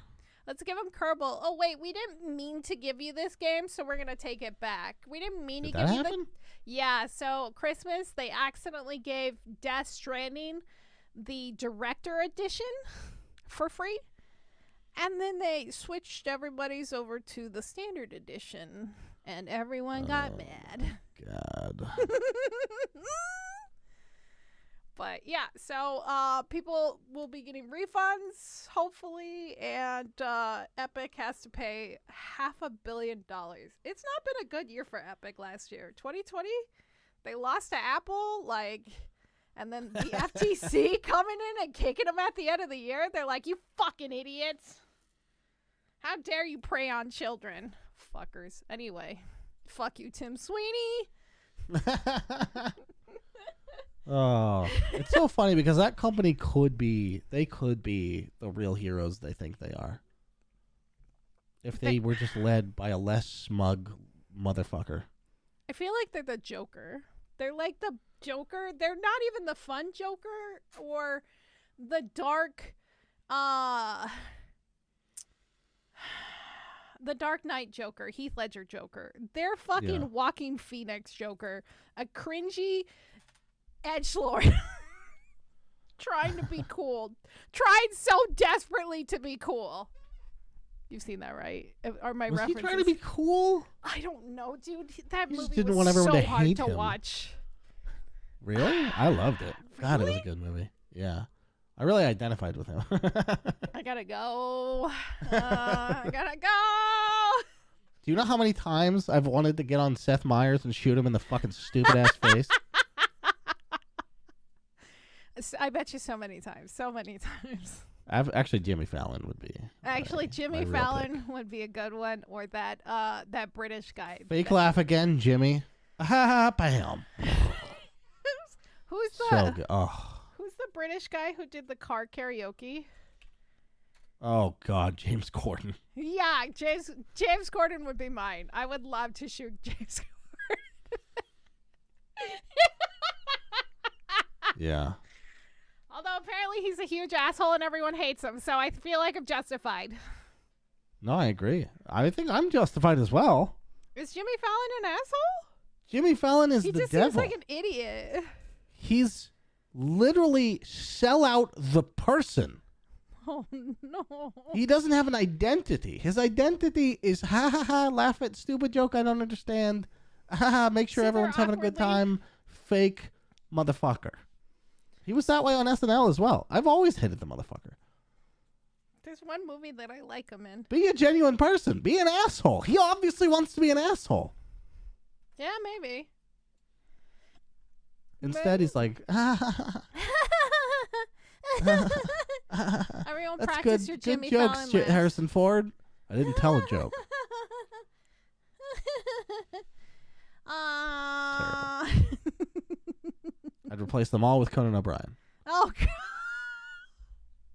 Let's give them Kerbal. Oh wait, we didn't mean to give you this game, so we're gonna take it back. We didn't mean to give you the. Yeah, so Christmas they accidentally gave Death Stranding the Director Edition for free, and then they switched everybody's over to the Standard Edition, and everyone got mad. God. But yeah, so people will be getting refunds, hopefully, and Epic has to pay $500 million. It's not been a good year for Epic last year. 2020, they lost to Apple, and then the FTC coming in and kicking them at the end of the year. They're like, you fucking idiots. How dare you prey on children? Fuckers. Anyway, fuck you, Tim Sweeney. Oh, it's so funny because that company could be the real heroes they think they are. If they were just led by a less smug motherfucker. I feel like they're the Joker. They're like the Joker. They're not even the fun Joker or the dark, the Dark Knight Joker, Heath Ledger Joker. They're fucking Walking Phoenix Joker, a cringy edgelord trying to be cool, trying so desperately to be cool. You've seen that, right? Are my references? Was he trying to be cool? I don't know, dude. That He just movie didn't was want everyone so to hard hate to him. watch. Really? I loved it. God, Really? it was a good movie. Yeah. I really identified with him. I gotta go. I gotta go. Do you know how many times I've wanted to get on Seth Meyers and shoot him in the fucking stupid ass face? I bet you so many times. So many times. Actually, Jimmy Fallon would be. Actually, Jimmy Fallon would be a good one, or that British guy. Fake laugh again, Jimmy. Ha bam. Who's the So good. Oh. Who's the British guy who did the car karaoke? Oh God, James Corden. Yeah, James Corden would be mine. I would love to shoot James Corden. Yeah. Although apparently he's a huge asshole and everyone hates him, so I feel like I'm justified. No, I agree. I think I'm justified as well. Is Jimmy Fallon an asshole? Jimmy Fallon is the devil. He just seems like an idiot. He's literally sell out the person. Oh, no. He doesn't have an identity. His identity is ha ha ha, laugh at stupid joke I don't understand. Ha ha, make sure everyone's having a good time. Fake motherfucker. He was that way on SNL as well. I've always hated the motherfucker. There's one movie that I like him in. Be a genuine person. Be an asshole. He obviously wants to be an asshole. Yeah, maybe. Instead, he's like, everyone that's practice good, your Jimmy good jokes, Fallon laugh. Harrison Ford. I didn't tell a joke. I'd replace them all with Conan O'Brien. Oh, God.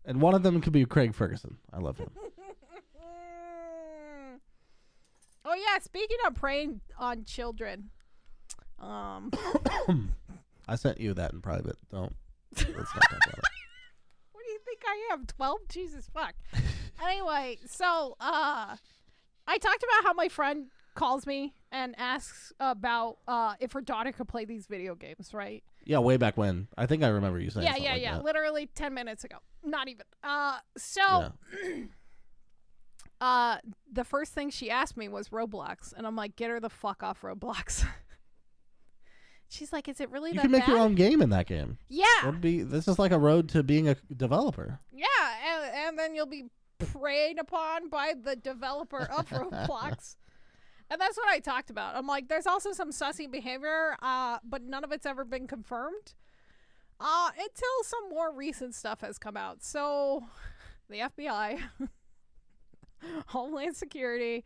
And one of them could be Craig Ferguson. I love him. Oh, yeah. Speaking of preying on children. I sent you that in private. Let's not talk about it. What do you think I am? 12? Jesus, fuck. Anyway, so I talked about how my friend calls me and asks about if her daughter could play these video games, right? Yeah, way back when. I think I remember you saying something like that. Literally 10 minutes ago. Not even. The first thing she asked me was Roblox, and I'm like, get her the fuck off Roblox. She's like, is it really you that can make bad? your own game in that game. Yeah. This is like a road to being a developer. Yeah, and then you'll be preyed upon by the developer of Roblox. And that's what I talked about. I'm like, there's also some sussy behavior, but none of it's ever been confirmed. Until some more recent stuff has come out. So, the FBI, Homeland Security,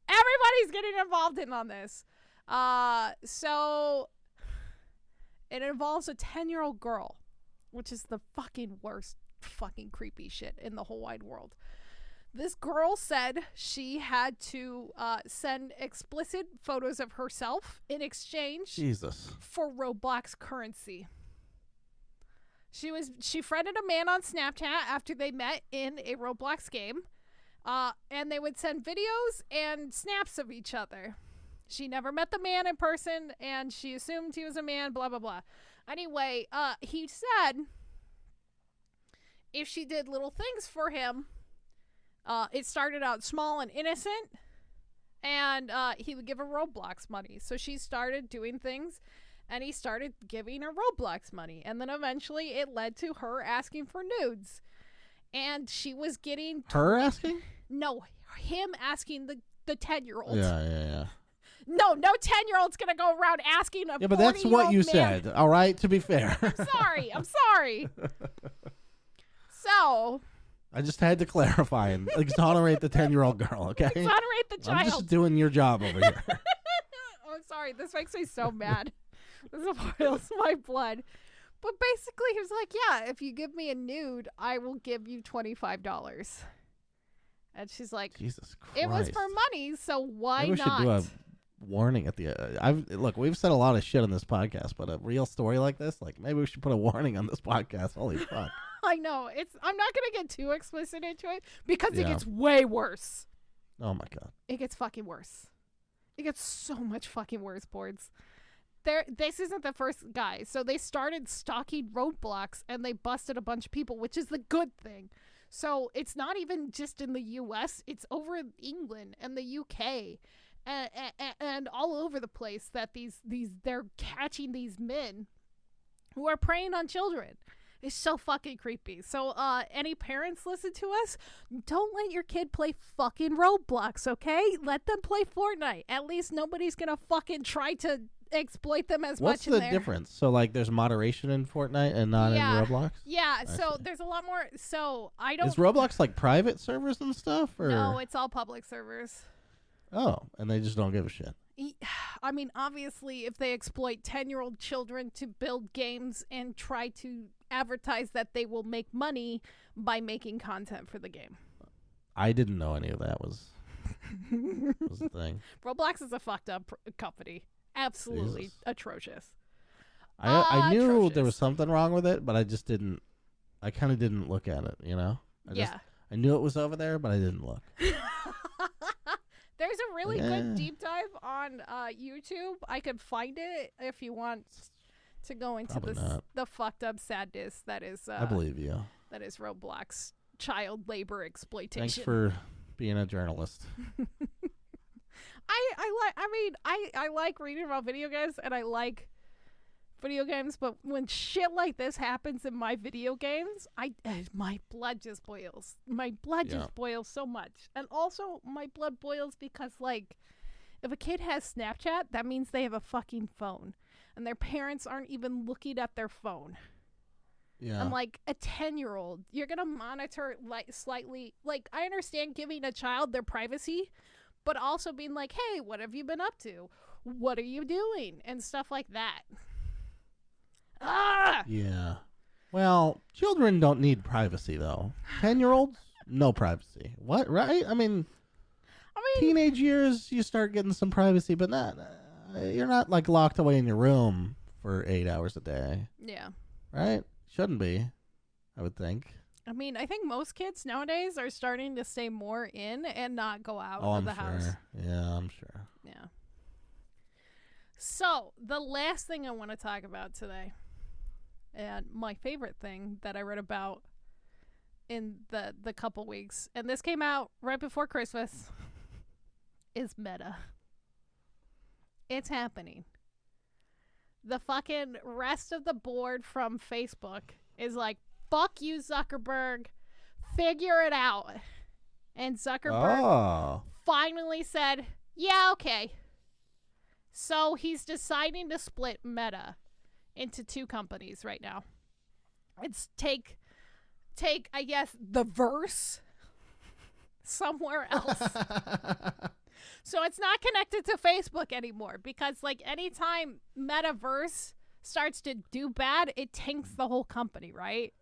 everybody's getting involved on this. So, it involves a 10-year-old girl, which is the fucking worst fucking creepy shit in the whole wide world. This girl said she had to send explicit photos of herself in exchange for Roblox currency. She friended a man on Snapchat after they met in a Roblox game, and they would send videos and snaps of each other. She never met the man in person, and she assumed he was a man, blah, blah, blah. Anyway, he said if she did little things for him, it started out small and innocent, and he would give her Roblox money. So she started doing things, and he started giving her Roblox money. And then eventually it led to her asking for nudes. And she was getting... Her asking? No, him asking the 10-year-old. Yeah. No 10-year-old's going to go around asking a 40-year-old Yeah, but that's what you man. said, all right, to be fair. I'm sorry. So... I just had to clarify and exonerate the 10-year-old girl, okay? Exonerate the child. I'm just doing your job over here. I'm sorry. This makes me so mad. This boils my blood. But basically, he was like, yeah, if you give me a nude, I will give you $25. And she's like, Jesus Christ. It was for money, so why Maybe we not? should do a warning at the look, we've said a lot of shit on this podcast, but a real story like this, like maybe we should put a warning on this podcast. Holy fuck. I know. I'm not going to get too explicit into it because it gets way worse. Oh my God. It gets fucking worse. It gets so much fucking worse, boards. This isn't the first guy. So they started stalking Roblox and they busted a bunch of people, which is the good thing. So it's not even just in the US, it's over in England and the UK and all over the place that they're catching these men who are preying on children. It's so fucking creepy. So, any parents listen to us? Don't let your kid play fucking Roblox, okay? Let them play Fortnite. At least nobody's gonna fucking try to exploit them as much in there. What's the difference? So, like, there's moderation in Fortnite and not in Roblox? Yeah, so there's a lot more. So, I don't... Is Roblox, like, private servers and stuff? Or? No, it's all public servers. Oh, and they just don't give a shit. I mean, obviously, if they exploit 10-year-old children to build games and try to advertise that they will make money by making content for the game. I didn't know any of that was the thing. Roblox is a fucked up company. Absolutely atrocious. I knew there was something wrong with it, but I just didn't. I kind of didn't look at it, you know? I knew it was over there, but I didn't look. There's a really good deep dive on YouTube. I could find it if you want to go into the fucked up sadness that is. I believe you. That is Roblox child labor exploitation. Thanks for being a journalist. I like reading about video games and I like video games, but when shit like this happens in my video games, my blood just boils. My blood just boils so much. And also my blood boils because, like, if a kid has Snapchat, that means they have a fucking phone and their parents aren't even looking at their phone. Yeah. I'm like, a 10-year-old, you're gonna monitor slightly. Like, I understand giving a child their privacy, but also being like, hey, what have you been up to? What are you doing? And stuff like that. Yeah. Well, children don't need privacy, though. 10-year-olds, no privacy. What, right? I mean, teenage years, you start getting some privacy, but not. You're not, like, locked away in your room for 8 hours a day. Yeah. Right? Shouldn't be, I would think. I mean, I think most kids nowadays are starting to stay more in and not go out of the house. Yeah, I'm sure. Yeah. So, the last thing I want to talk about today, and my favorite thing that I read about in the couple weeks, and this came out right before Christmas, is Meta. It's happening. The fucking rest of the board from Facebook is like, fuck you, Zuckerberg. Figure it out. And Zuckerberg finally said, yeah, okay. So he's deciding to split Meta into two companies right now. It's take I guess the verse somewhere else. So it's not connected to Facebook anymore because like anytime Metaverse starts to do bad, it tanks the whole company, right?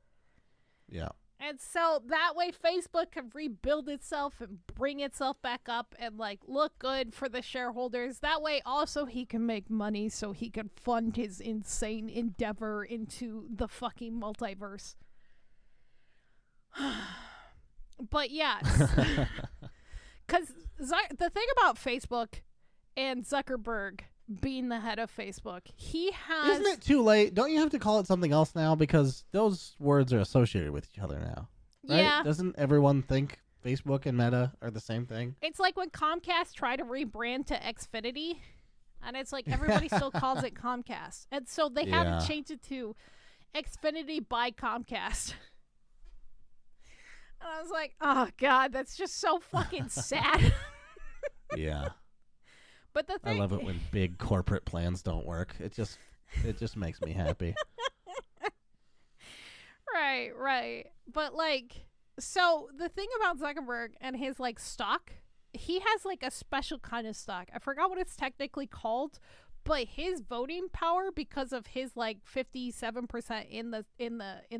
Yeah. And so that way Facebook can rebuild itself and bring itself back up and like look good for the shareholders. That way also he can make money so he can fund his insane endeavor into the fucking multiverse. But yes. Because the thing about Facebook and Zuckerberg being the head of Facebook, he has... Isn't it too late? Don't you have to call it something else now? Because those words are associated with each other now. Right? Yeah. Doesn't everyone think Facebook and Meta are the same thing? It's like when Comcast tried to rebrand to Xfinity, and it's like everybody still calls it Comcast. And so they had to change it to Xfinity by Comcast. And I was like, oh, God, that's just so fucking sad. Yeah. But the thing... I love it when big corporate plans don't work. It just makes me happy. Right. But, like, so the thing about Zuckerberg and his, like, stock, he has, like, a special kind of stock. I forgot what it's technically called, but his voting power, because of his, like, 57% in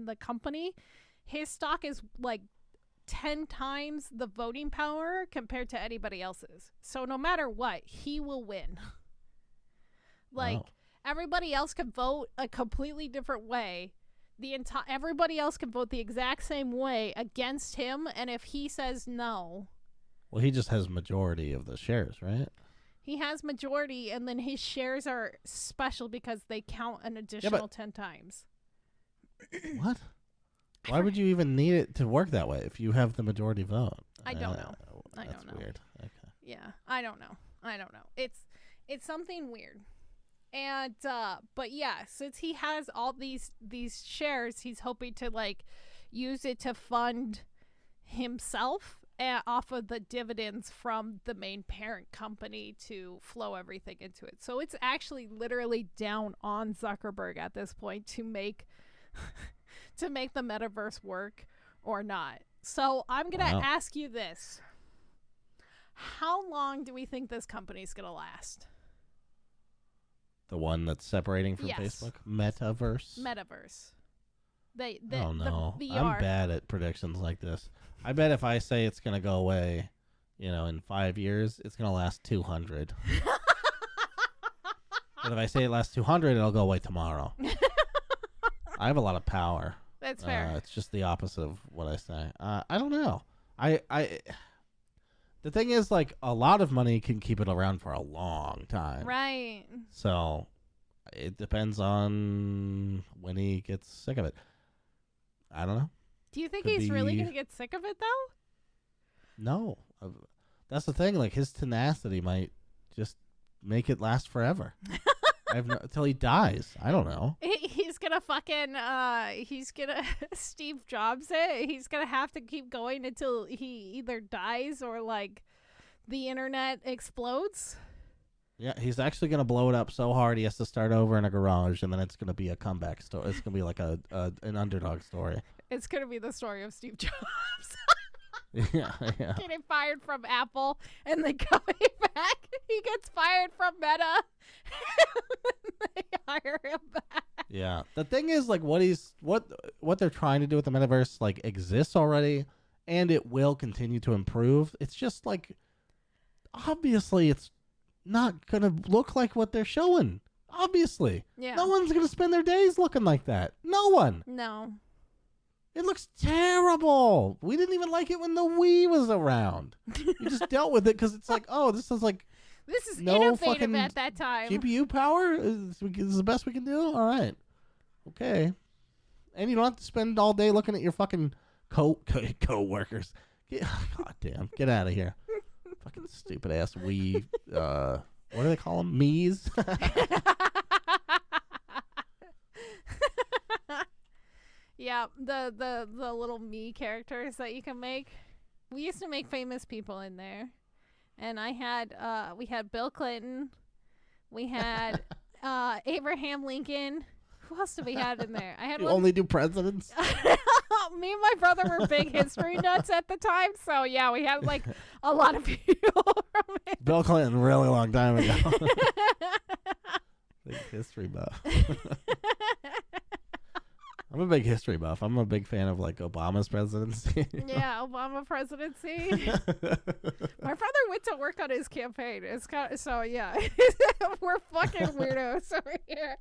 the company, his stock is, like, 10 times the voting power compared to anybody else's. So no matter what, he will win. Like, everybody else can vote a completely different way. Everybody else can vote the exact same way against him, and if he says no... Well, he just has majority of the shares, right? He has majority, and then his shares are special because they count an additional 10 times. What? Why would you even need it to work that way if you have the majority vote? I don't know. That's weird. Okay. Yeah, I don't know. It's something weird. And but yeah, since he has all these shares, he's hoping to like use it to fund himself off of the dividends from the main parent company to flow everything into it. So it's actually literally down on Zuckerberg at this point to make to make the metaverse work or not. So I'm going to ask you this. How long do we think this company's going to last? The one that's separating from Facebook? Metaverse? Metaverse. Oh, no. The VR. I'm bad at predictions like this. I bet if I say it's going to go away, in 5 years, it's going to last 200. But if I say it lasts 200, it'll go away tomorrow. I have a lot of power. That's fair. It's just the opposite of what I say. I don't know. The thing is, like, a lot of money can keep it around for a long time. Right. So it depends on when he gets sick of it. I don't know. Do you think he's really going to get sick of it, though? No. That's the thing. Like, his tenacity might just make it last forever. Until he dies. I don't know. He's gonna fucking he's gonna Steve Jobs it. He's gonna have to keep going until he either dies or like the internet explodes. Yeah, he's actually gonna blow it up so hard he has to start over in a garage, and then it's gonna be a comeback story. It's gonna be like an underdog story. It's gonna be the story of Steve Jobs. Yeah. Getting fired from Apple and then coming back. He gets fired from Meta. And they hire him back. Yeah. The thing is, like, what they're trying to do with the metaverse, like, exists already, and it will continue to improve. It's just like, obviously, it's not gonna look like what they're showing. Obviously, no one's gonna spend their days looking like that. No one. No. It looks terrible. We didn't even like it when the Wii was around. We just dealt with it because it's like, this is no innovative at that time. GPU power is the best we can do. All right, okay. And you don't have to spend all day looking at your fucking co-workers. God damn, get out of here. Fucking stupid ass Wii. What do they call them? Mii's. Yeah, the little me characters that you can make. We used to make famous people in there. And we had Bill Clinton. We had Abraham Lincoln. Who else do we have in there? I had You one. only do presidents? Me and my brother were big history nuts at the time, so yeah, we had like a lot of people from it. Bill Clinton, really long time ago. Big history buff. I'm a big history buff. I'm a big fan of like Obama's presidency. Yeah, Obama presidency. My brother went to work on his campaign. It's kind of, so yeah, we're fucking weirdos over here.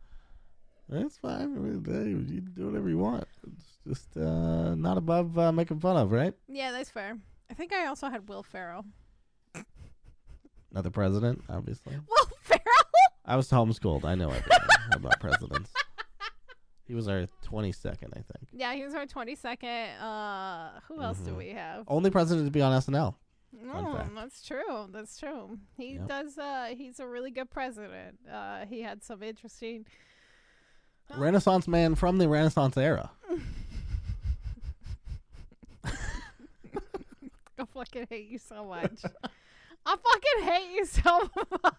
That's fine. I mean, hey, you do whatever you want. It's just not above making fun of, right? Yeah, that's fair. I think I also had Will Ferrell. Not the president, obviously. Will Ferrell? I was homeschooled. I know everything about presidents. He was our 22nd, I think. Yeah, he was our 22nd. Who else do we have? Only president to be on SNL. That's true. That's true. He does. He's a really good president. He had some interesting. Renaissance man from the Renaissance era. I fucking hate you so much. I fucking hate you so much.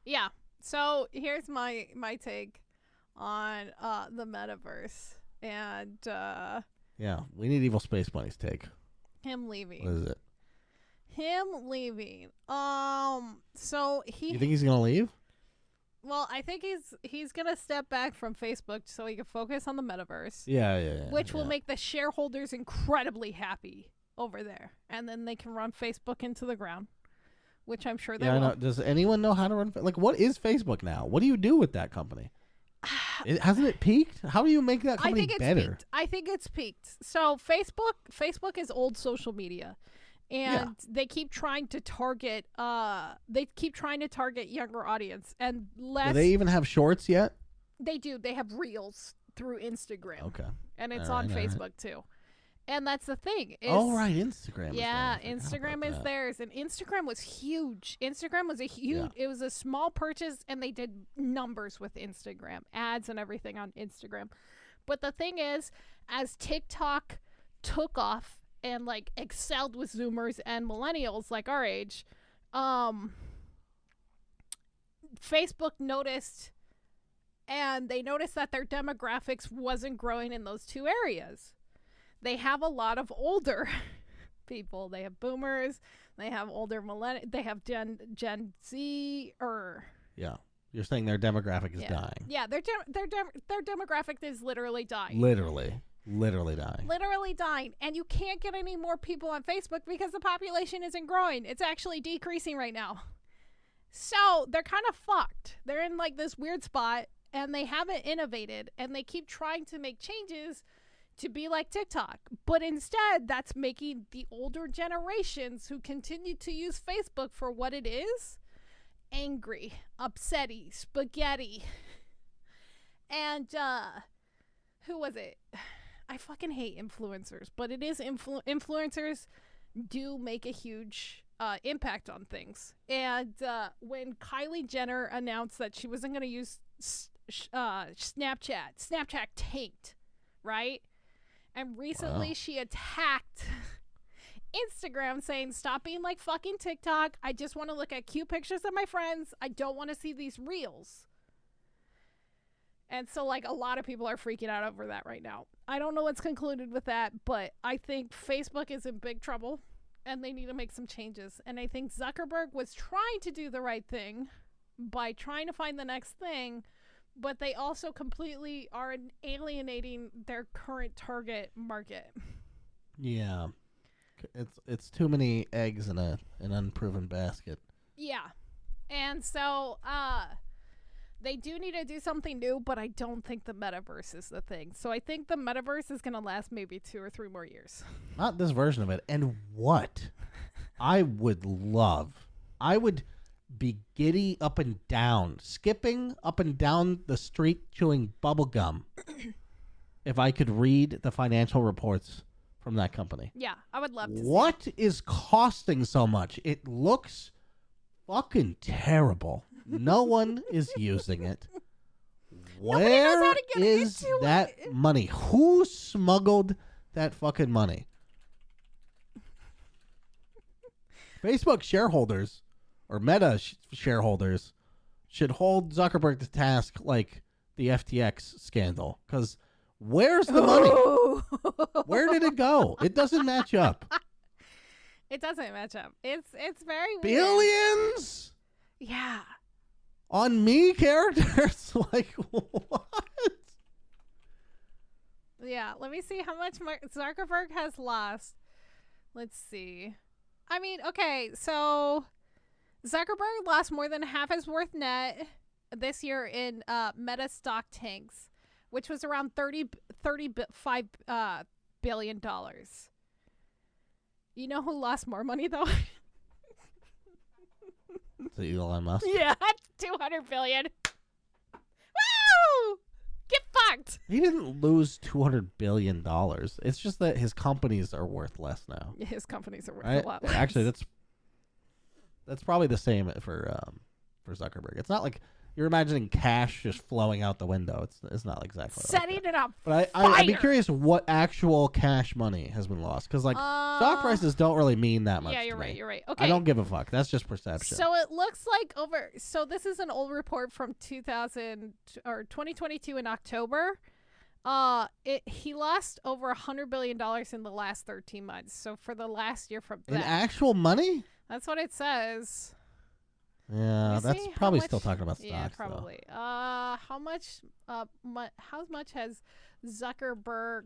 Yeah. So here's my take on the metaverse and yeah, we need Evil Space Bunny's take. him leaving. What is it? Him leaving. So he. You think he's gonna leave? Well, I think he's gonna step back from Facebook so he can focus on the metaverse. Yeah. Which will make the shareholders incredibly happy over there, and then they can run Facebook into the ground, which I'm sure they will. I know. Does anyone know how to run? Like, what is Facebook now? What do you do with that company? Hasn't it peaked? How do you make that company better? Peaked. I think it's peaked. So Facebook is old social media. And they keep trying to target younger audience and less. Do they even have shorts yet? They do. They have reels through Instagram. Okay. And it's on Facebook too. And that's the thing. Right, Instagram. Yeah, Instagram is theirs, and Instagram was huge. Instagram was it was a small purchase, and they did numbers with Instagram, ads and everything on Instagram. But the thing is, as TikTok took off and like excelled with Zoomers and millennials like our age, Facebook noticed, and they noticed that their demographics wasn't growing in those two areas. They have a lot of older people. They have boomers. They have older millennials. They have Gen Z. Yeah, you're saying their demographic is dying. Yeah, their demographic is literally dying. Literally dying. Literally dying. And you can't get any more people on Facebook because the population isn't growing. It's actually decreasing right now. So they're kind of fucked. They're in like this weird spot, and they haven't innovated, and they keep trying to make changes to be like TikTok. But instead, that's making the older generations who continue to use Facebook for what it is angry, upsetty, spaghetti. And who was it? I fucking hate influencers, but it is influencers do make a huge impact on things. And when Kylie Jenner announced that she wasn't going to use Snapchat tanked, right? And recently she attacked Instagram saying, stop being like fucking TikTok. I just want to look at cute pictures of my friends. I don't want to see these reels. And so, like, a lot of people are freaking out over that right now. I don't know what's concluded with that, but I think Facebook is in big trouble, and they need to make some changes. And I think Zuckerberg was trying to do the right thing by trying to find the next thing, but they also completely are alienating their current target market. Yeah. It's too many eggs in an unproven basket. Yeah. And so, they do need to do something new, but I don't think the metaverse is the thing. So I think the metaverse is going to last maybe 2 or 3 more years. Not this version of it. And what I would be giddy up and down, skipping up and down the street chewing bubble gum if I could read the financial reports from that company. Yeah, I would love to see What is costing so much? It looks fucking terrible. No one is using it. Where is that money? Who smuggled that fucking money? Facebook shareholders or Meta shareholders should hold Zuckerberg to task like the FTX scandal. Because where's the money? Where did it go? It doesn't match up. It doesn't match up. It's very weird. Billions? Yeah. On me characters? Like, what? Yeah, let me see how much Zuckerberg has lost. Let's see. I mean, okay, so Zuckerberg lost more than half his worth net this year in Meta stock tanks, which was around $35 billion. You know who lost more money, though? Is it Elon Musk? Yeah, $200 billion. Woo! Get fucked. He didn't lose $200 billion. It's just that his companies are worth less now. Yeah, his companies are worth a lot less. Actually, that's probably the same for Zuckerberg. It's not like you're imagining cash just flowing out the window. It's not exactly setting like it up. But I'd be curious what actual cash money has been lost, because like stock prices don't really mean that much. Yeah, you're right. You're right. Okay, I don't give a fuck. That's just perception. So it looks like So this is an old report from 2022 in October. He lost over $100 billion in the last 13 months. So for the last year from that. In actual money? That's what it says. Yeah, that's probably still talking about stocks. Yeah, probably. Though. How much has Zuckerberg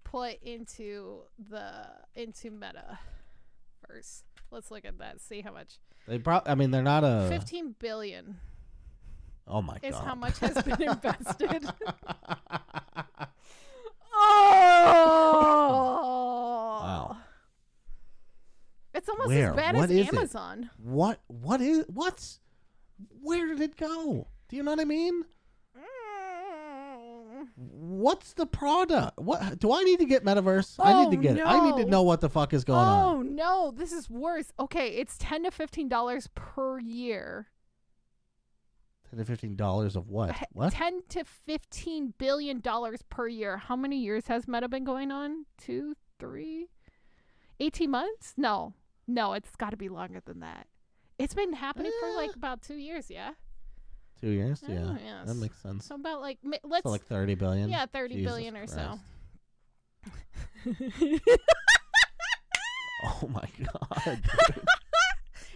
put into Meta first? Let's look at that. See how much. They're not a 15 billion. Oh my god. Is how much has been invested. Oh. Wow. It's almost as bad as Amazon. Where did it go? Do you know what I mean? What's the product? What do I need to get Metaverse? I need to get it. I need to know what the fuck is going on. Oh no, this is worse. Okay, it's $10 to $15 per year. $10 to $15 of what? What? $10 to $15 billion per year. How many years has Meta been going on? 2, 3, 18 months? No, it's got to be longer than that. It's been happening for like about 2 years, yeah? 2 years? Oh, Yeah. yes. That makes sense. So about like, so like 30 billion? Yeah, 30 Jesus billion or Christ. so. Oh my god.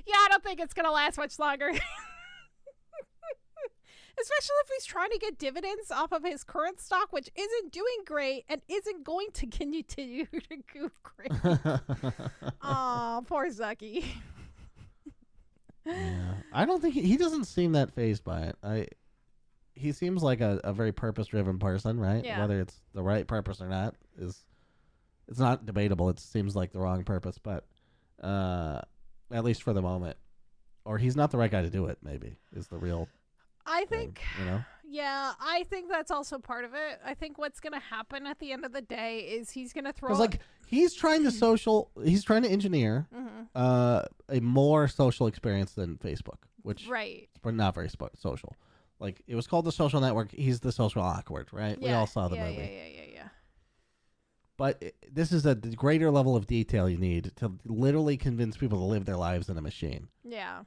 Yeah, I don't think it's going to last much longer. Especially if he's trying to get dividends off of his current stock, which isn't doing great and isn't going to continue to go great. Aw, poor Zucky. Yeah. I don't think he doesn't seem that fazed by it. He seems like a very purpose-driven person, right? Yeah. Whether it's the right purpose or not it's not debatable. It seems like the wrong purpose, but at least for the moment. Or he's not the right guy to do it, maybe, is the real I think, thing, you know? Yeah, I think that's also part of it. I think what's going to happen at the end of the day is he's going to throw... Because, like, he's trying to engineer a more social experience than Facebook, which... Right. But not very social. Like, it was called the social network. He's the social awkward, right? Yeah, we all saw the movie. Yeah. But this is a greater level of detail you need to literally convince people to live their lives in a machine. Yeah.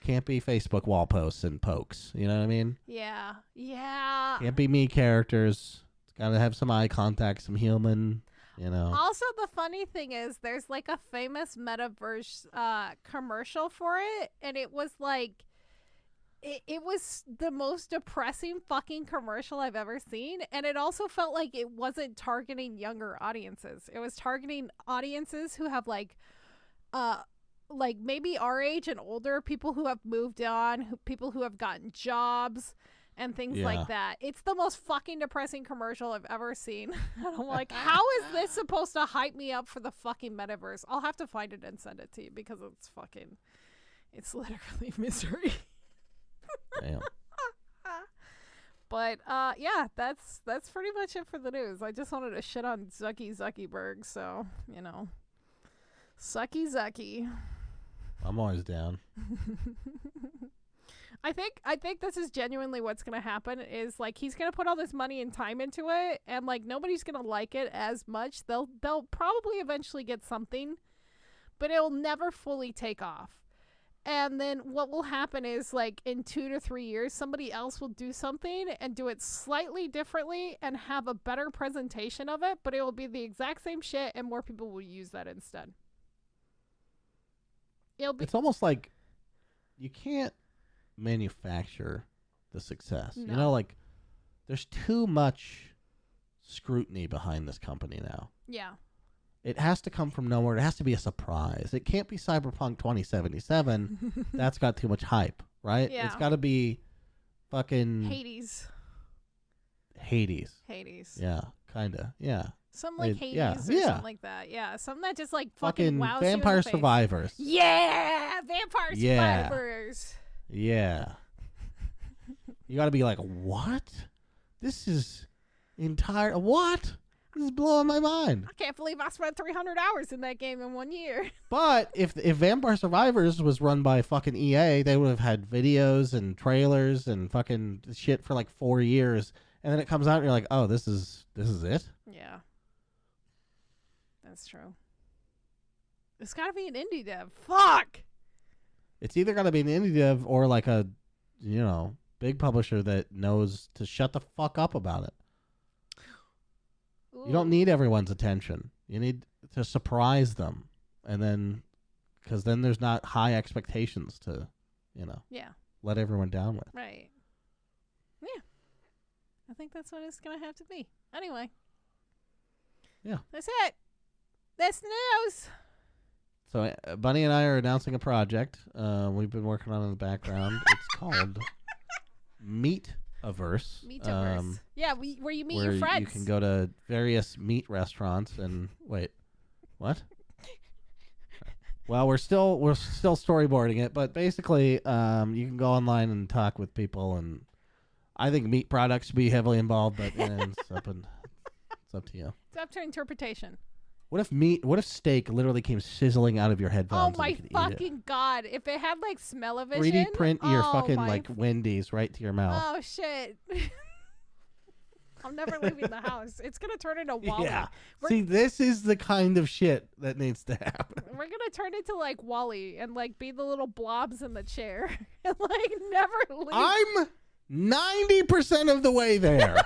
Can't be Facebook wall posts and pokes. You know what I mean? Yeah. Can't be me characters. It's got to have some eye contact, some human, you know. Also, the funny thing is there's like a famous Metaverse commercial for it, and it was like it was the most depressing fucking commercial I've ever seen, and it also felt like it wasn't targeting younger audiences. It was targeting audiences who have like maybe our age and older, people who have moved on, people who have gotten jobs and things like that. It's the most fucking depressing commercial I've ever seen. And I'm like, how is this supposed to hype me up for the fucking metaverse? I'll have to find it and send it to you because it's literally misery. Damn. But yeah, that's pretty much it for the news. I just wanted to shit on Zuckerberg, so you know, Zucky. I'm always down. I think this is genuinely what's gonna happen. Is like he's gonna put all this money and time into it, and like nobody's gonna like it as much. They'll probably eventually get something, but it'll never fully take off. And then what will happen is, like, in 2 to 3 years, somebody else will do something and do it slightly differently and have a better presentation of it, but it will be the exact same shit, and more people will use that instead. It's almost like you can't manufacture the success. No. You know, like, there's too much scrutiny behind this company now. Yeah. It has to come from nowhere. It has to be a surprise. It can't be Cyberpunk 2077. That's got too much hype, right? Yeah. It's got to be fucking Hades. Yeah, kind of. Yeah. Something like Hades or something like that. Yeah, something that just, like, fucking wows you in Vampire the face. Survivors. Yeah! Vampire Survivors. Yeah. You got to be like, what? This is what? This is blowing my mind. I can't believe I spent 300 hours in that game in 1 year. But if Vampire Survivors was run by fucking EA, they would have had videos and trailers and fucking shit for like 4 years, and then it comes out and you're like, oh, this is it? Yeah. That's true. It's got to be an indie dev. Fuck! It's either got to be an indie dev or like a, big publisher that knows to shut the fuck up about it. Ooh. You don't need everyone's attention. You need to surprise them. And then, because then there's not high expectations to, let everyone down with. Right. Yeah. I think that's what it's going to have to be. Anyway. Yeah. That's it. That's the news. So Bunny and I are announcing a project we've been working on in the background. It's called Meat-averse. Meat-averse. Yeah, where you meet where your friends. You can go to various meat restaurants and wait. What? Well, we're still storyboarding it, but basically, you can go online and talk with people, and I think meat products should be heavily involved, but it's up to you. It's up to interpretation. What if steak literally came sizzling out of your headphones? Oh my fucking god! If it had like smell-o-vision, 3D print your fucking like Wendy's right to your mouth. Oh shit! I'm never leaving the house. It's gonna turn into Wall-E. Yeah. See, this is the kind of shit that needs to happen. We're gonna turn into like Wall-E and like be the little blobs in the chair and like never leave. I'm 90% of the way there.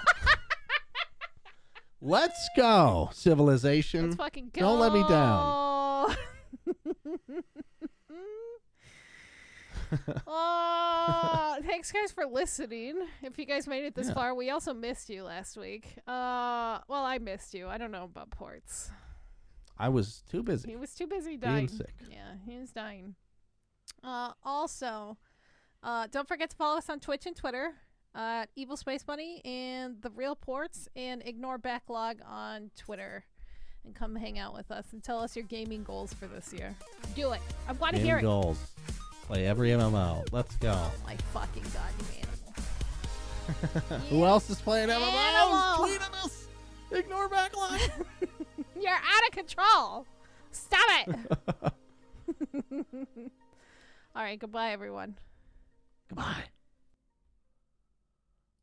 Let's go, civilization. Let's fucking go. Don't let me down. Thanks guys for listening. If you guys made it this far, we also missed you last week. Well, I missed you. I don't know about Portz. I was too busy. He was too busy dying. Being sick. Yeah, he was dying. Also, don't forget to follow us on Twitch and Twitter. Evil Space Bunny and The Real Portz, and ignore Backlog on Twitter, and come hang out with us and tell us your gaming goals for this year. Do it. I want to hear it. Goals. Play every MMO. Let's go. Oh my fucking god, you animal. Who else is playing MMOs? Animal. Tweet at us. Ignore Backlog. You're out of control. Stop it. All right, goodbye everyone. Goodbye.